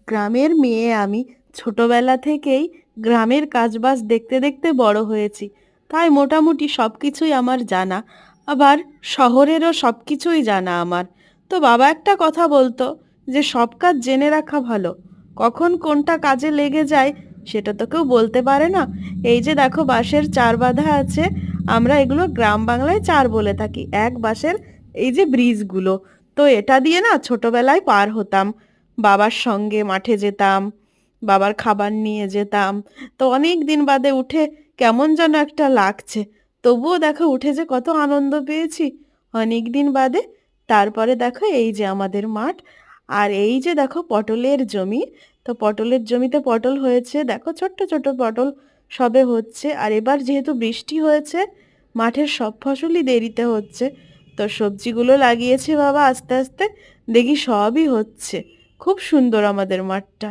গ্রামের মেয়ে আমি। ছোটবেলা থেকেই গ্রামের কাজবাজ দেখতে দেখতে বড় হয়েছি। তাই মোটামুটি সবকিছুই আমার জানা। আবার শহরেরও সবকিছুই জানা আমার। তো বাবা একটা কথা বলতো যে সব কাজ জেনে রাখা ভালো। কখন কোনটা কাজে লেগে যায় সেটা তো কেউ বলতে পারে না। এই যে দেখো বাঁশের চার বাঁধা আছে, আমরা এগুলো গ্রাম বাংলায় চার বলে থাকি। এক বাঁশের এই যে ব্রিজগুলো, তো এটা দিয়ে না ছোটবেলায় পার হতাম। বাবার সঙ্গে মাঠে যেতাম, বাবার খাবার নিয়ে যেতাম। তো অনেক দিন বাদে উঠে কেমন যেন একটা লাগছে। তবুও দেখো উঠে যে কত আনন্দ পেয়েছি অনেক দিন বাদে। তারপরে দেখো এই যে আমাদের মাঠ, আর এই যে দেখো পটলের জমি। তো পটলের জমিতে পটল হয়েছে, দেখো ছোট্ট ছোট পটল সবে হচ্ছে। আর এবার যেহেতু বৃষ্টি হয়েছে, মাঠের সব ফসলই দেরিতে হচ্ছে। তো সবজিগুলো লাগিয়েছে বাবা আস্তে আস্তে, দেখি সবই হচ্ছে। খুব সুন্দর আমাদের মাঠটা।